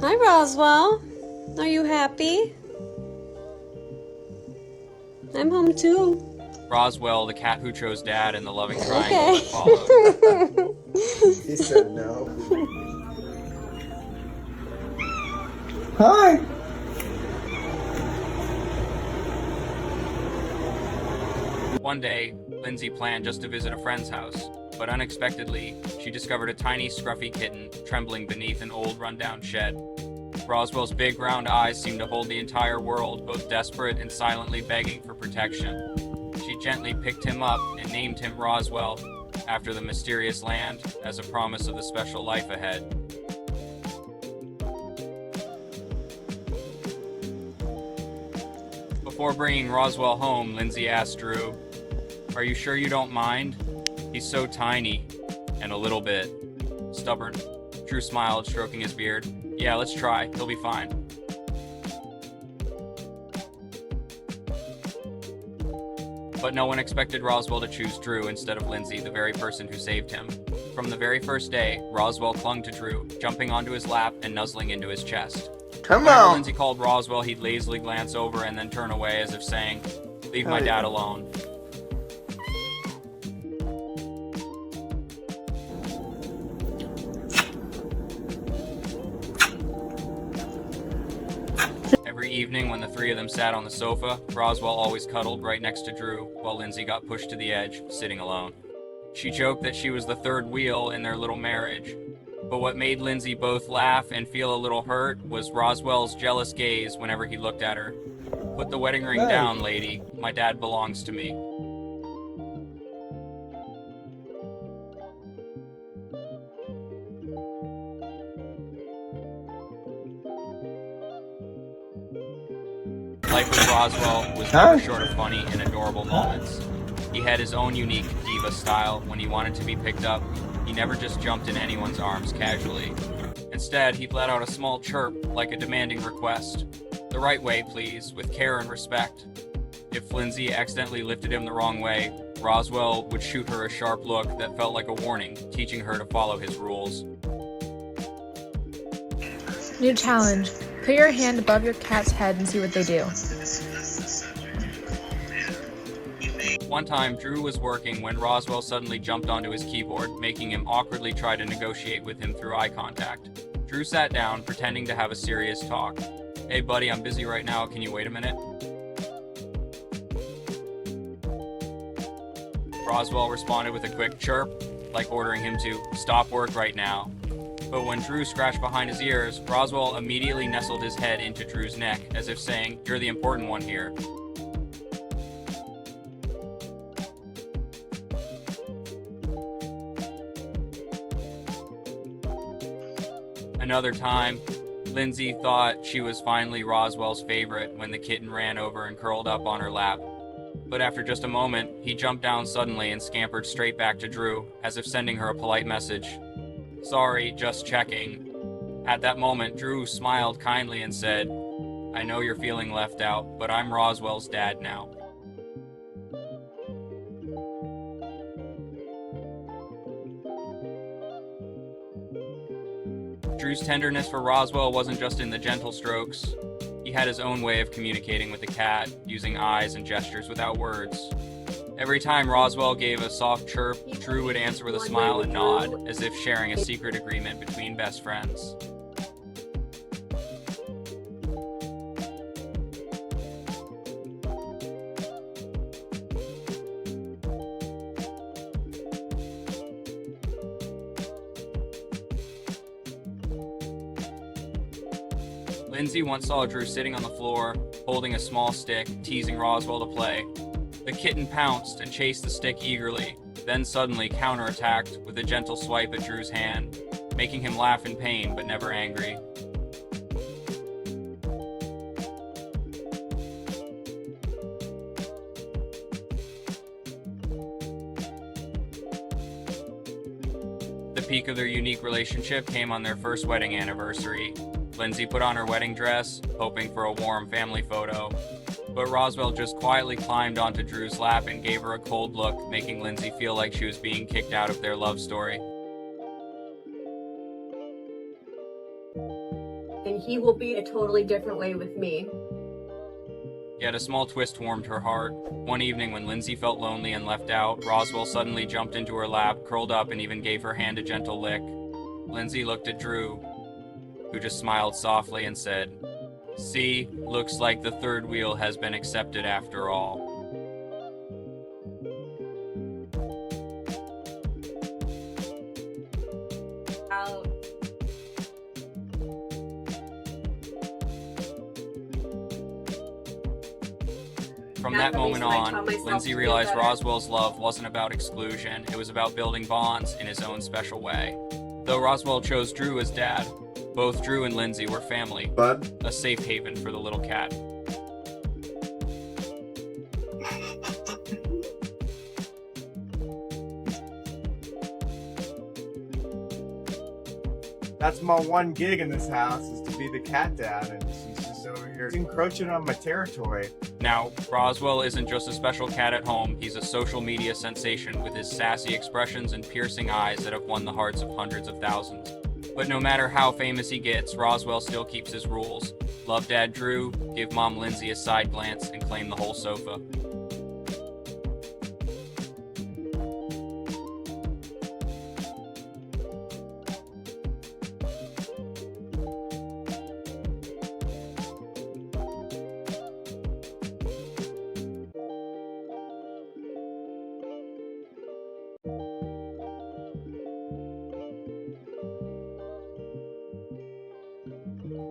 Hi, Roswell. Are you happy? I'm home too. Roswell, the cat who chose Dad, and the loving triangle Okay. that followed. He said no. Hi! One day, Lindsey planned just to visit a friend's house, but unexpectedly, she discovered a tiny, scruffy kitten trembling beneath an old, rundown shed. Roswell's big, round eyes seemed to hold the entire world, both desperate and silently begging for protection. She gently picked him up and named him Roswell, after the mysterious land, as a promise of the special life ahead. Before bringing Roswell home, Lindsey asked Drew, "Are you sure you don't mind? He's so tiny, and a little bit stubborn." Drew smiled, stroking his beard. "Yeah, let's try. He'll be fine." But no one expected Roswell to choose Drew instead of Lindsey, the very person who saved him. From the very first day, Roswell clung to Drew, jumping onto his lap and nuzzling into his chest. Come Whenever on! Lindsey called Roswell, he'd lazily glance over and then turn away as if saying, "Leave my dad alone." Every evening when the three of them sat on the sofa, Roswell always cuddled right next to Drew, while Lindsey got pushed to the edge, sitting alone. She joked that she was the third wheel in their little marriage. But what made Lindsey both laugh and feel a little hurt was Roswell's jealous gaze whenever he looked at her. "Put the wedding ring down, lady. My dad belongs to me." Life with Roswell was never short of funny and adorable moments. He had his own unique Diva style. When he wanted to be picked up, he never just jumped in anyone's arms casually. Instead, he'd let out a small chirp, like a demanding request. "The right way, please, with care and respect." If Lindsey accidentally lifted him the wrong way, Roswell would shoot her a sharp look that felt like a warning, teaching her to follow his rules. New challenge. Put your hand above your cat's head and see what they do. One time, Drew was working when Roswell suddenly jumped onto his keyboard, making him awkwardly try to negotiate with him through eye contact. Drew sat down, pretending to have a serious talk. "Hey buddy, I'm busy right now, can you wait a minute?" Roswell responded with a quick chirp, like ordering him to stop work right now. But when Drew scratched behind his ears, Roswell immediately nestled his head into Drew's neck, as if saying, "You're the important one here." Another time, Lindsey thought she was finally Roswell's favorite when the kitten ran over and curled up on her lap. But after just a moment, he jumped down suddenly and scampered straight back to Drew, as if sending her a polite message. "Sorry, just checking." At that moment, Drew smiled kindly and said, "I know you're feeling left out, but I'm Roswell's dad now." Drew's tenderness for Roswell wasn't just in the gentle strokes. He had his own way of communicating with the cat, using eyes and gestures without words. Every time Roswell gave a soft chirp, Drew would answer with a smile and nod, as if sharing a secret agreement between best friends. Lindsey once saw Drew sitting on the floor, holding a small stick, teasing Roswell to play. The kitten pounced and chased the stick eagerly, then suddenly counterattacked with a gentle swipe at Drew's hand, making him laugh in pain but never angry. The peak of their unique relationship came on their first wedding anniversary. Lindsey put on her wedding dress, hoping for a warm family photo. But Roswell just quietly climbed onto Drew's lap and gave her a cold look, making Lindsey feel like she was being kicked out of their love story. and he will be a totally different way with me. Yet a small twist warmed her heart. One evening when Lindsey felt lonely and left out, Roswell suddenly jumped into her lap, curled up, and even gave her hand a gentle lick. Lindsey looked at Drew, who just smiled softly and said, "See, looks like the third wheel has been accepted after all." Out. From Not that the moment reason I tell on, myself Lindsey to do realized better. Roswell's love wasn't about exclusion, it was about building bonds in his own special way. Though Roswell chose Drew as dad, both Drew and Lindsey were family, Bud? a safe haven for the little cat. That's my one gig in this house, is to be the cat dad, and she's just over here encroaching on my territory. Now, Roswell isn't just a special cat at home, he's a social media sensation with his sassy expressions and piercing eyes that have won the hearts of hundreds of thousands. But no matter how famous he gets, Roswell still keeps his rules. Love Dad Drew, give Mom Lindsey a side glance, and claim the whole sofa.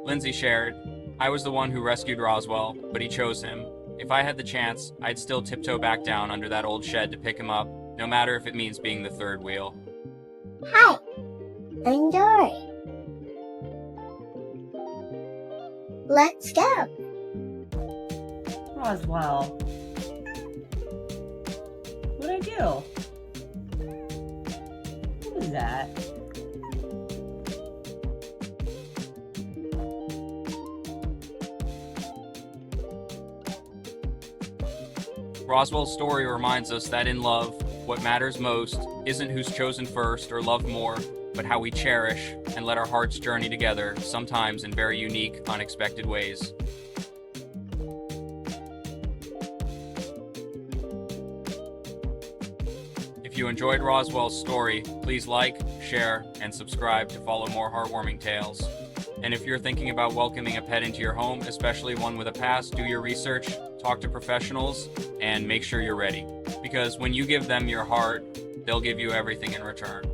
Lindsey shared, "I was the one who rescued Roswell, but he chose him. If I had the chance, I'd still tiptoe back down under that old shed to pick him up, no matter if it means being the third wheel." Hi, I'm Dory. Let's go. Roswell. What'd I do? What was that? Roswell's story reminds us that in love, what matters most isn't who's chosen first or loved more, but how we cherish and let our hearts journey together, sometimes in very unique, unexpected ways. If you enjoyed Roswell's story, please like, share, and subscribe to follow more heartwarming tales. And if you're thinking about welcoming a pet into your home, especially one with a past, do your research, talk to professionals, and make sure you're ready. Because when you give them your heart, they'll give you everything in return.